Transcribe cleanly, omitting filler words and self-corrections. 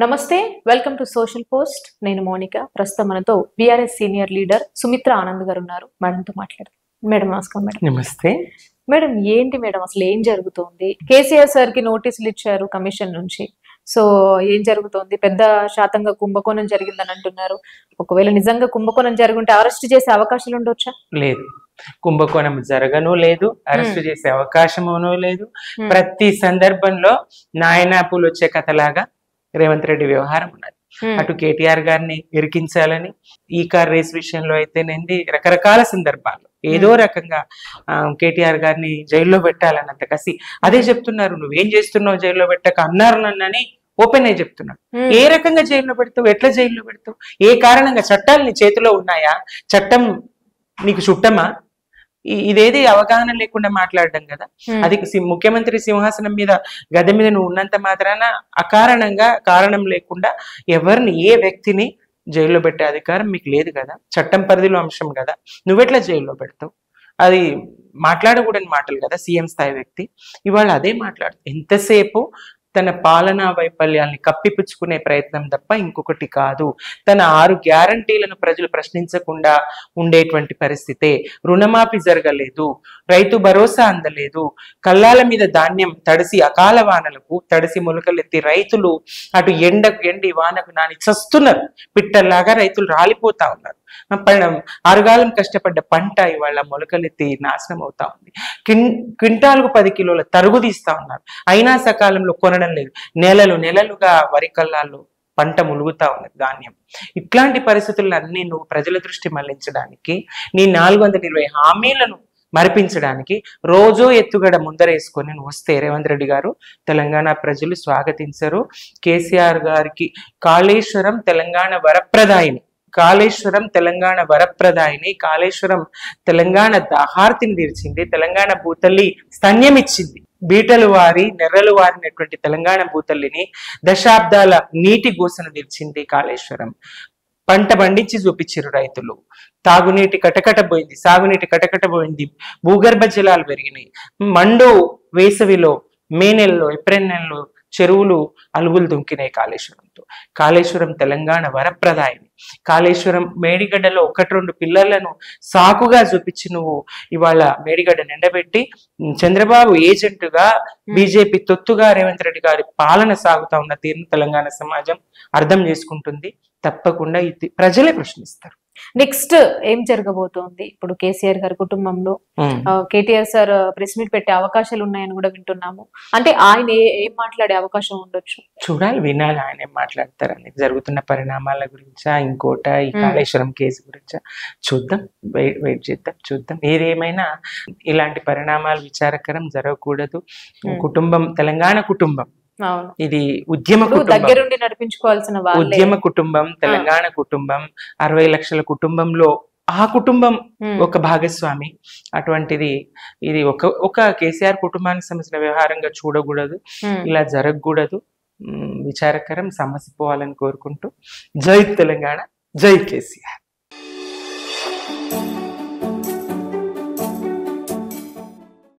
నమస్తే welcome to social post. నేను Monica. ప్రస్తుతం మనతో BRS senior leader Sumitra Anand గారు ఉన్నారు. మేడంతో మాట్లాడదాం. మేడం నమస్కారం. మేడం నమస్తే. మేడం ఏంటి మేడం అసలు ఏం జరుగుతోంది? కేసీఆర్ సార్ కి నోటీసులు ఇచ్చారు కమిషన్ నుంచి. సో ఏం జరుగుతోంది? పెద్ద శాతంగా కుంభకోణం జరిగిందని అంటున్నారు. ఒకవేళ నిజంగా కుంభకోణం జరుగుంటే అరెస్ట్ చేసే అవకాశాలు ఉండొచ్చా? లేదు, కుంభకోణం జరగను లేదు, అరెస్ట్ చేసే అవకాశమును లేదు. ప్రతి సందర్భంలో నాయనాపులు వచ్చే కథలాగా రేవంత్ రెడ్డి వ్యవహారం ఉన్నది. అటు కేటీఆర్ గారిని ఇరికించాలని, ఈ కార్ రేస్ విషయంలో అయితేనేది రకరకాల సందర్భాల్లో ఏదో రకంగా కేటీఆర్ గారిని జైల్లో పెట్టాలన్నంత కసి. అదే చెప్తున్నారు, నువ్వేం చేస్తున్నావు జైల్లో పెట్టక అన్నారు నన్నని ఓపెన్ అయి చెప్తున్నాడు. ఏ రకంగా జైల్లో పెడతావు? ఎట్లా జైల్లో పెడతావు? ఏ కారణంగా? చట్టాలు నీ చేతిలో ఉన్నాయా? చట్టం నీకు చుట్టమా? ఇదేది అవగాహన లేకుండా మాట్లాడడం కదా. అది ముఖ్యమంత్రి సింహాసనం మీద గద్దె మీద నువ్వు ఉన్నంత మాత్రాన అకారణంగా కారణం లేకుండా ఎవరిని ఏ వ్యక్తిని జైల్లో పెట్టే అధికారం మీకు లేదు కదా. చట్టం పరిధిలో అంశం కదా. నువ్వెట్లా జైల్లో పెడతావు? అది మాట్లాడకూడని మాటలు కదా సీఎం స్థాయి వ్యక్తి. ఇవాళ అదే మాట్లాడు. ఎంతసేపు తన పాలనా వైఫల్యాల్ని కప్పిపుచ్చుకునే ప్రయత్నం తప్ప ఇంకొకటి కాదు. తన 6 గ్యారంటీలను ప్రజలు ప్రశ్నించకుండా ఉండేటువంటి పరిస్థితే. రుణమాఫీ జరగలేదు, రైతు భరోసా అందలేదు, కల్లాల మీద ధాన్యం తడిసి అకాల వానలకు తడిసి మొలకలెత్తి రైతులు అటు ఎండి వానకు నాని చస్తున్నారు. పిట్టల్లాగా రైతులు రాలిపోతా ఉన్నారు. అరగాలం కష్టపడ్డ పంట ఇవాళ మొలకలెత్తి నాశనం అవుతా ఉంది. క్వింటాలకు 10 కిలోల తరుగు తీస్తా ఉన్నారు. అయినా సకాలంలో కొనడం లేదు. నెలలుగా వరి కల్లాల్లో పంట ములుగుతా ఉన్నది ధాన్యం. ఇట్లాంటి పరిస్థితులన్నీ నువ్వు ప్రజల దృష్టి మళ్లించడానికి, నీ 420 హామీలను మరిపించడానికి రోజు ఎత్తుగడ ముందరేసుకొని నువ్వు వస్తే రేవంత్ రెడ్డి గారు తెలంగాణ ప్రజలు స్వాగతించరు. కేసీఆర్ గారికి కాళేశ్వరం తెలంగాణ వరప్రదాయిని, కాళేశ్వరం తెలంగాణ వరప్రదాయిని, కాళేశ్వరం తెలంగాణ దాహార్తిని తీర్చింది, తెలంగాణ భూతల్లి స్తన్యం ఇచ్చింది. బీటలు వారి నెర్రలు వారినటువంటి తెలంగాణ భూతల్లిని దశాబ్దాల నీటి గోసను తీర్చింది కాళేశ్వరం. పంట పండించి చూపించారు రైతులు. తాగునీటి కటకట పోయింది, సాగునీటి కటకట పోయింది, భూగర్భ జలాలు పెరిగినాయి. మండు వేసవిలో మే నెలలో ఏప్రిల్ నెలలో చెరువులు అలుగులు దుంకినాయి కాళేశ్వరంతో. కాళేశ్వరం తెలంగాణ వరప్రదాయిని. కాళేశ్వరం మేడిగడ్డలో 1-2 పిల్లర్లను సాకుగా చూపించి నువ్వు ఇవాళ మేడిగడ్డ నిండబెట్టి చంద్రబాబు ఏజెంటుగా బీజేపీ తొత్తుగా రేవంత్ రెడ్డి గారి పాలన సాగుతా ఉన్న తీరును తెలంగాణ సమాజం అర్థం చేసుకుంటుంది. తప్పకుండా ఇది ప్రజలే ప్రశ్నిస్తారు. నెక్స్ట్ ఏం జరగబోతోంది? ఇప్పుడు కేసీఆర్ గారి కుటుంబంలో కేటీఆర్ సార్ ప్రెస్ మీట్ పెట్టే అవకాశాలు ఉన్నాయని కూడా వింటున్నాము. అంటే ఆయన ఏం మాట్లాడే అవకాశం ఉండొచ్చు? చూడాలి, వినాలి ఆయన ఏం మాట్లాడతారని. జరుగుతున్న పరిణామాల గురించా, ఇంకోట ఈ కాళేశ్వరం కేసు గురించా చూద్దాం, వెయిట్ చేద్దాం, చూద్దాం. ఏదేమైనా ఇలాంటి పరిణామాలు విచారకరం, జరగకూడదు. కుటుంబం తెలంగాణ కుటుంబం, ఇది ఉద్యమ దగ్గరుండి నడిపించుకోవాల్సిన ఉద్యమ కుటుంబం, తెలంగాణ కుటుంబం, 60 లక్షల కుటుంబంలో ఆ కుటుంబం ఒక భాగస్వామి. అటువంటిది ఇది ఒక కేసీఆర్ కుటుంబానికి సంబంధించిన వ్యవహారంగా చూడకూడదు, ఇలా జరగకూడదు. విచారకరం, సమసిపోవాలని కోరుకుంటూ జై తెలంగాణ, జై కేసీఆర్.